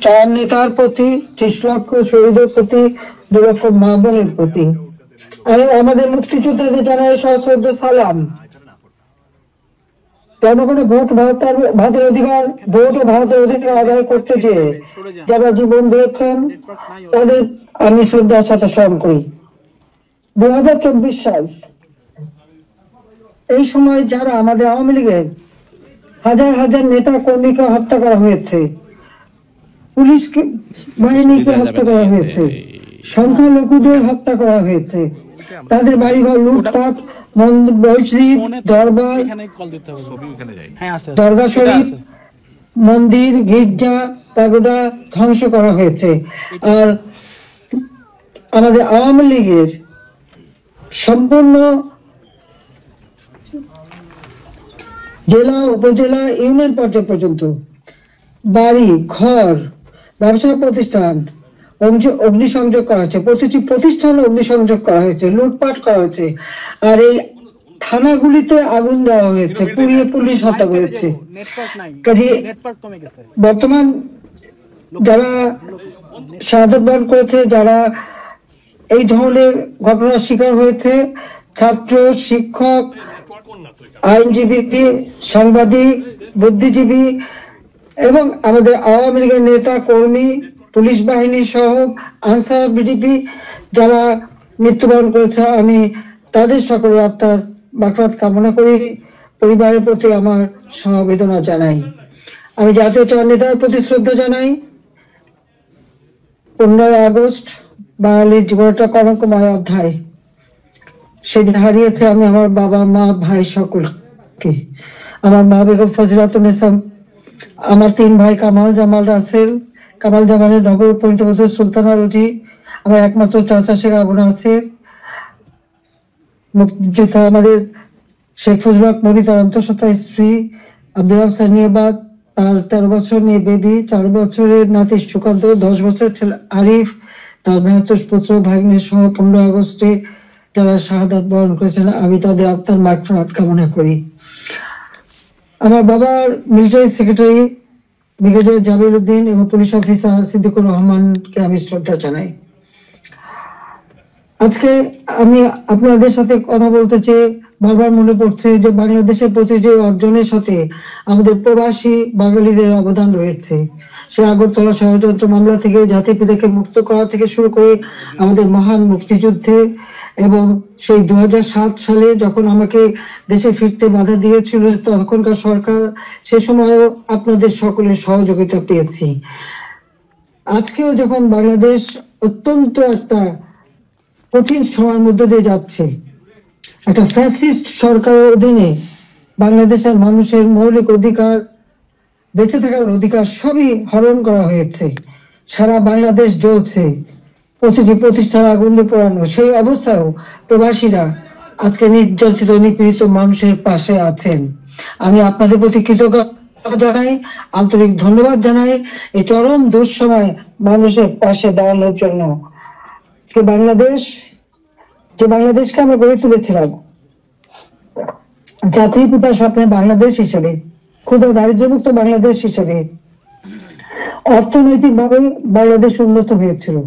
চার নেতার প্রতি, 30 লক্ষ শহীদের প্রতি, 2 লক্ষ মা বোনের প্রতি আমাদের মুক্তিযোদ্ধাদের জানাই সশ্রদ্ধ সালাম। জনগণের ভারতের অধিকার, ভোট ও ভারতের অধিকার আদায় করতে চেয়ে যারা জীবন দিয়েছেন তাদের আমি শ্রদ্ধার সাথে স্মরণ করি। 2024 সাল, এই সময় যারা আমাদের আওয়ামী লীগের হাজার হাজার নেতা কর্মীকে হত্যা করা হয়েছে, পুলিশ বাহিনীকে হত্যা করা হয়েছে, সংখ্যালঘুদের হত্যা করা হয়েছে, তাদের বাড়িঘর লুটপাট, মসজিদ, দরবার, দরগা শরীফ, মন্দির, গির্জা, প্যাগোডা ধ্বংস করা হয়েছে। আর আমাদের আওয়ামী লীগের সম্পূর্ণ জেলা, উপজেলা, ইউনিয়ন পর্যায় পর্যন্ত বাড়ি ঘর, ব্যবসা প্রতিষ্ঠান অগ্নিসংযোগ করা হয়েছে, প্রতিটি প্রতিষ্ঠানে অগ্নিসংযোগ করা হয়েছে, লুটপাট করা হয়েছে। আর এই থানাগুলিতে আগুন দেওয়া হয়েছে, পুড়িয়ে পুলিশ হত্যা করেছে। বর্তমান যারা শাহাদাত বরণ করেছে, যারা এই ধরনের ঘটনার শিকার হয়েছে, ছাত্র, শিক্ষক, আইনজীবী, সাংবাদিক, বুদ্ধিজীবী এবং আমাদের আওয়ামী লীগের নেতা কর্মী, পুলিশ বাহিনী সহ আনসার, বিডিপি যারা মৃত্যুবরণ করেছে, আমি তাদের সকলের আত্মার মাগফিরাত কামনা করি, পরিবারের প্রতি আমার সমবেদনা জানাই। আমি জাতীয় নেতার প্রতি শ্রদ্ধা জানাই। 15 আগস্ট বাঙালির জীবনটা কলঙ্কময় অধ্যায়। সেদিন হারিয়েছে আমি আমার বাবা, মা, ভাই সকলকে। আমার মা বেগম ফজিলাতুন্নেসা, আমার 3 ভাই কামাল জামাল রাসেল, কামাল জামালের নবপরিণীত সুলতানা রুজি, আমার একমাত্র চাচা শেখ আবু নাসের, মুক্তিযোদ্ধা আমাদের শেখ ফজলুল হক মনি, তার অন্তঃসত্ত্বা স্ত্রী আব্দুল রব সানিয়াবাদ, তার 13 বছর মেয়ে বেবি, 4 বছরের নাতি সুকান্ত, 10 বছরের ছেলে আরিফ, তার ভ্রাতুষ পুত্র ভাগ্নের সহ 15 আগস্টে যারা শাহাদাত বরণ করেছেন, আমি তাদের আত্মার মাগফিরাত কামনা করি। আমার বাবার military secretary brigadier Jamil Uddin এবং পুলিশ অফিসার সিদ্দিকুর রহমানকে আমি শ্রদ্ধা জানাই। আজকে আমি আপনাদের সাথে কথা বলতে চেয়ে বারবার মনে পড়ছে যে বাংলাদেশের প্রতিটি অর্জনের সাথে আমাদের প্রবাসী বাঙালিদের অবদান রয়েছে। সে আগরতলা ষড়যন্ত্র মামলা থেকে জাতিপিতাকে মুক্ত করা থেকে শুরু করে আমাদের মহান মুক্তিযুদ্ধে, এবং সেই 2007 সালে যখন আমাকে দেশে ফিরতে বাধা দিয়েছিল তখনকার সরকার, সে সময়ও আপনাদের সকলের সহযোগিতা পেয়েছি। আজকেও যখন বাংলাদেশ অত্যন্ত একটা কঠিন সময়ের মধ্যে দিয়ে যাচ্ছে, একটা ফ্যাসিস্ট সরকারের অধীনে বাংলাদেশের মানুষের মৌলিক অধিকার, বেঁচে থাকার অধিকার সবই হরণ করা হয়েছে। সারা বাংলাদেশ জ্বলছে, প্রতিটি প্রতিষ্ঠান আগুন দিয়ে পোড়ানো। সেই অবস্থায়ও প্রবাসীরা আজকে নির্যাতিত নিপীড়িত মানুষের পাশে আছেন। আমি আপনাদের প্রতি কৃতজ্ঞতা জানাই, আন্তরিক ধন্যবাদ জানাই এই চরম দুঃসময় মানুষের পাশে দাঁড়ানোর জন্য। যে বাংলাদেশকে আমরা গড়ে তুলেছিলাম জাতির পিতা স্বপ্নের বাংলাদেশ হিসেবে, ক্ষুধা দারিদ্র্যমুক্ত বাংলাদেশ হিসেবে, অর্থনৈতিকভাবে বাংলাদেশ উন্নত হয়েছিল,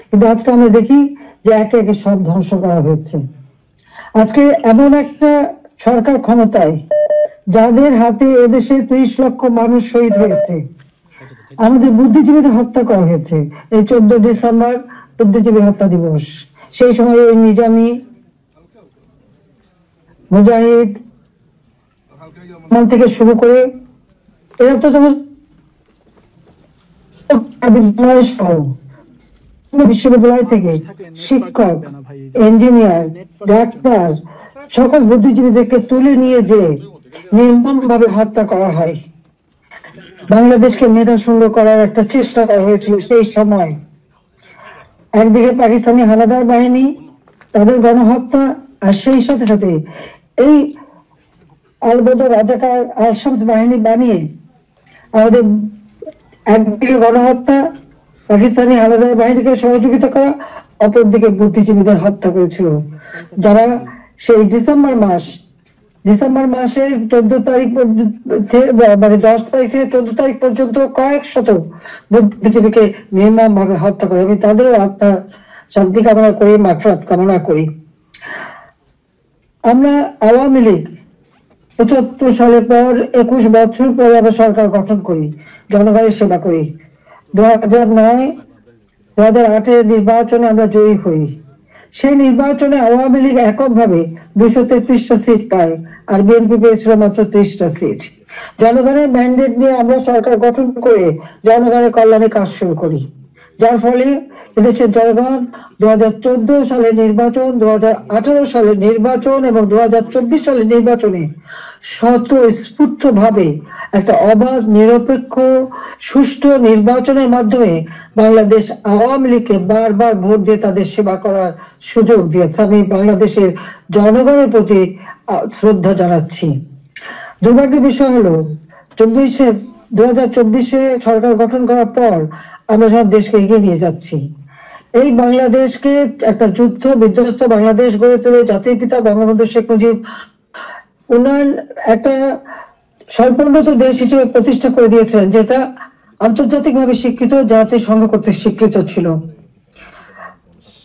কিন্তু আজকে আমরা দেখি যে একে একে সব ধ্বংস করা হয়েছে। আজকে এমন একটা সরকার ক্ষমতায় যাদের হাতে এদেশে 30 লক্ষ মানুষ শহীদ হয়েছে, আমাদের বুদ্ধিজীবীদের হত্যা করা হয়েছে। এই 14 ডিসেম্বর বুদ্ধিজীবী হত্যা দিবস, সেই সময় ওই নিজামী, মুজাহিদ থেকে শুরু করে এরা তো বিশ্ববিদ্যালয় থেকে শিক্ষক, ইঞ্জিনিয়ার, ডাক্তার সকল বুদ্ধিজীবীদেরকে তুলে নিয়ে যে নির্মম ভাবে হত্যা করা হয়। বাংলাদেশকে মেধাশূন্য করার একটা চেষ্টা করা হয়েছিল সেই সময়। একদিকে পাকিস্তানি হানাদার বাহিনী, তাদের গণহত্যা, আর সেই সাথে সাথে এই আলবদর রাজাকার আল শামস বাহিনী বানিয়ে আমাদের একদিকে গণহত্যা, পাকিস্তানি হানাদার বাহিনীকে সহযোগিতা করা, অপরদিকে বুদ্ধিজীবীদের হত্যা করেছিল, যারা সেই ডিসেম্বর মাস ডিসেম্বর মাসের 14 তারিখ মানে 10 তারিখ থেকে 14 তারিখ পর্যন্ত কয়েক শত বুদ্ধিজীবীকে নির্মম ভাবে হত্যা করে। আমি তাদেরও আত্মার শান্তি কামনা করি, মাগফিরাত কামনা করি। আমরা আওয়ামী লীগ 75 সালের পর 21 বছর পরে আবার সরকার গঠন করি, জনগণের সেবা করি। 2008-এর নির্বাচনে আমরা জয়ী হই। সেই নির্বাচনে আওয়ামী লীগ এককভাবে 233টা সিট পায়, আর বিএনপি পেয়েছিল মাত্র 30টা সিট। জনগণের ম্যান্ডেট নিয়ে আমরা সরকার গঠন করে জনগণের কল্যাণে কাজ শুরু করি, যার ফলে এদেশের জনগণ 2014 সালের নির্বাচন, 2018 সালের নির্বাচন এবং 2024 সালের নির্বাচনে স্বতঃস্ফূর্ত ভাবে একটা অবাধ, নিরপেক্ষ, সুষ্ঠু নির্বাচনের মাধ্যমে বাংলাদেশ আওয়ামী লীগকে বারবার ভোট দিয়ে তাদের সেবা করার সুযোগ দিয়েছে। আমি বাংলাদেশের জনগণের প্রতি শ্রদ্ধা জানাচ্ছি। দুর্ভাগ্যের বিষয় হলো 2024-এ সরকার গঠন করার পর আমরা সব দেশকে এগিয়ে নিয়ে যাচ্ছি। এই বাংলাদেশকে একটা যুদ্ধ বিধ্বস্ত বাংলাদেশ গড়ে তুলে জাতির পিতা বঙ্গবন্ধু শেখ মুজিব উন্নয়ন একটা স্বল্পোন্নত দেশ হিসেবে প্রতিষ্ঠা করে দিয়েছিলেন, যেটা আন্তর্জাতিকভাবে স্বীকৃত, জাতিসংঘ কর্তৃক স্বীকৃত ছিল।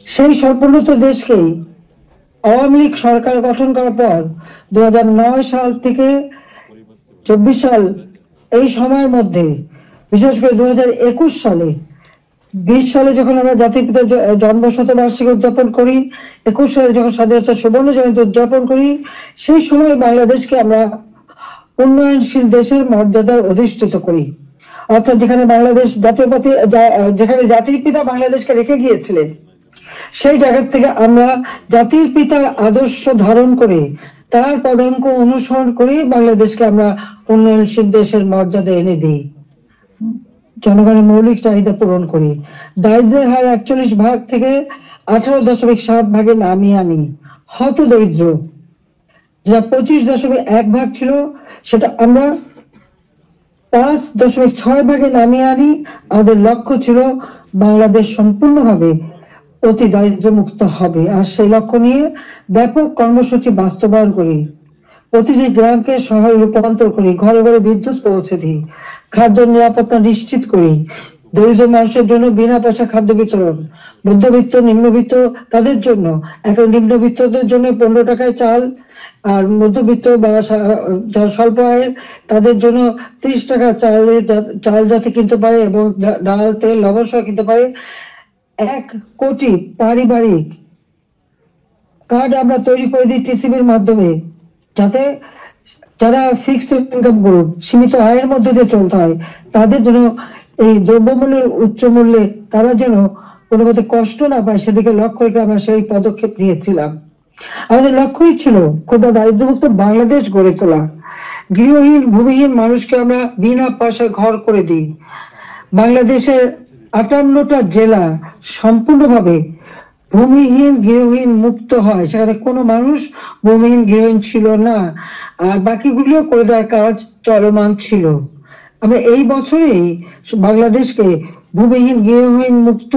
সেই স্বল্পোন্নত দেশকেই আওয়ামী লীগ সরকার গঠন করার পর 2009 সাল থেকে 24 সাল এই সময়ের মধ্যে, বিশেষ করে 2021 সালে 20 সালে যখন আমরা জাতির পিতার জন্ম শতবার্ষিকী উদযাপন করি, 21 সালে যখন স্বাধীনতা সুবর্ণ জয়ন্তী উদযাপন করি, সেই সময় বাংলাদেশকে আমরা উন্নয়নশীল দেশের মর্যাদায় অধিষ্ঠিত করি। অর্থাৎ যেখানে বাংলাদেশ জাতীয়পাতি, যেখানে জাতির পিতা বাংলাদেশকে রেখে গিয়েছিলেন, সেই জায়গা থেকে আমরা জাতির পিতার আদর্শ ধারণ করে তার পদাঙ্ক অনুসরণ করে বাংলাদেশকে আমরা উন্নয়নশীল দেশের মর্যাদা এনে দিই, জনগণের মৌলিক চাহিদা পূরণ করি, দারিদ্রের হার 41 ভাগ থেকে 18.7 ভাগে নামিয়ে আনি, হত দরিদ্র যা 25.1 ভাগ ছিল সেটা আমরা 5.6 ভাগে নামিয়ে আনি। আমাদের লক্ষ্য ছিল বাংলাদেশ সম্পূর্ণভাবে অতি দারিদ্র মুক্ত হবে, আর সেই লক্ষ্য নিয়ে ব্যাপক কর্মসূচি বাস্তবায়ন করি। প্রতিটি গ্রামকে শহরে রূপান্তর করি, ঘরে ঘরে বিদ্যুৎ পৌঁছে দিই, খাদ্য নিরাপত্তা নিশ্চিত করি, দরিদ্র মানুষের জন্য বিনা পয়সা খাদ্য বিতরণ, মধ্যবিত্ত নিম্নবিত্ত তাদের জন্য, এখন নিম্নবিত্তদের জন্য 15 টাকায় চাল, আর মধ্যবিত্ত বা স্বল্প আয়ের তাদের জন্য 30 টাকা চাল যাতে কিনতে পারে এবং ডাল, তেল, লবণ সহ কিনতে পারে। 1 কোটি পারিবারিক কার্ড আমরা তৈরি করে দিই টিসিবির মাধ্যমে, যাতে যারা ফিক্সড ইনকাম গ্রুপ, সীমিত আয়ের মধ্যে দিয়ে চলতে হয়, তাদের জন্য এই দ্রব্যমূল্যের উচ্চ মূল্যে তারা যেন কোনো মতে কষ্ট না পায়, সেদিকে লক্ষ্য রেখে আমরা সেই পদক্ষেপ নিয়েছিলাম। আমাদের লক্ষ্যই ছিল ক্ষুধা দারিদ্রমুক্ত বাংলাদেশ গড়ে তোলা। গৃহহীন, ভূমিহীন মানুষকে আমরা বিনা পয়সায় ঘর করে দিই। বাংলাদেশের 58টা জেলা সম্পূর্ণভাবে ভূমিহীন, গৃহহীন মুক্ত হয়, সেখানে কোনো মানুষ ভূমিহীন, গৃহহীন ছিল না, আর বাকিগুলো করে দেওয়ার কাজ চলমান ছিল। আমরা এই বছরেই বাংলাদেশকে ভূমিহীন, গৃহহীন মুক্ত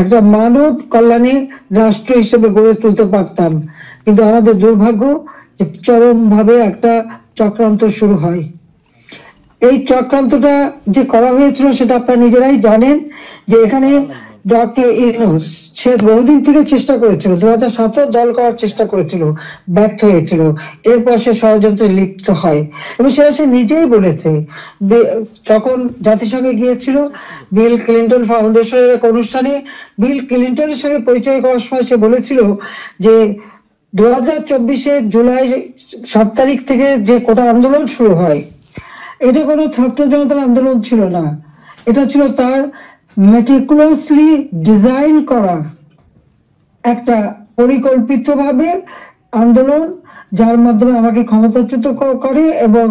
একটা মানব কল্যাণে রাষ্ট্র হিসেবে গড়ে তুলতে পারতাম, কিন্তু আমাদের দুর্ভাগ্য যে চরম ভাবে একটা চক্রান্ত শুরু হয়। এই চক্রান্তটা যে করা হয়েছিল সেটা আপনারা নিজেরাই জানেন, যে এখানে ডক্টর ইউনূস সে বহুদিন থেকে চেষ্টা করেছিল, 2007 দল করার চেষ্টা করেছিল, ব্যর্থ হয়েছিল। এরপর সে ষড়যন্ত্রে লিপ্ত হয় এবং সে নিজেই বলেছে, যখন জাতিসংঘে গিয়েছিল বিল ক্লিন্টন ফাউন্ডেশনের এক অনুষ্ঠানে বিল ক্লিন্টনের সঙ্গে পরিচয় করার সময় সে বলেছিল যে 2024 জুলাই 7 তারিখ থেকে যে কোটা আন্দোলন শুরু হয়, এটা কোনো ছাত্র জনতার আন্দোলন ছিল না, এটা ছিল তার মেটিকুলাসলি ডিজাইন করা একটা পরিকল্পিতভাবে আন্দোলন, যার মাধ্যমে আমাকে ক্ষমতাচ্যুত করে এবং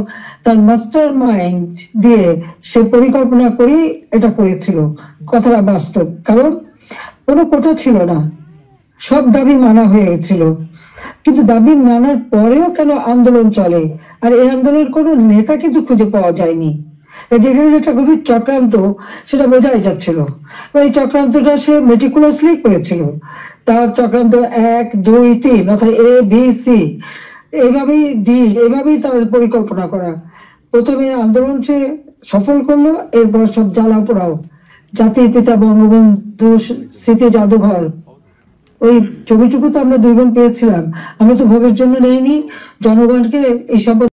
তার মাস্টার মাইন্ড দিয়ে সে পরিকল্পনা করে এটা করেছিল। কথাটা বাস্তব, কারণ কোনো কোটা ছিল না, সব দাবি মানা হয়ে গেছিল, কিন্তু দাবি মানার পরেও কেন আন্দোলন চলে, আর এই আন্দোলনের কোনো নেতা কিন্তু খুঁজে পাওয়া যায়নি। যেখানে যেটা গভীর চক্রান্ত সেটা বোঝাই যাচ্ছিল। এই চক্রান্তটা সে মেটিকুলাসলি করেছিল। তার চক্রান্ত 1, 2, 3 অর্থাৎ ABC, এইভাবেই তার পরিকল্পনা করা। প্রথমে আন্দোলন সে সফল করলো, এরপর সব জ্বালা পোড়াও। জাতির পিতা বঙ্গবন্ধু স্মৃতি জাদুঘর, ওই ছবিটুকু তো আমরা 2 বোন পেয়েছিলাম। আমরা তো ভোগের জন্য নেইনি, জনগণকে এই সব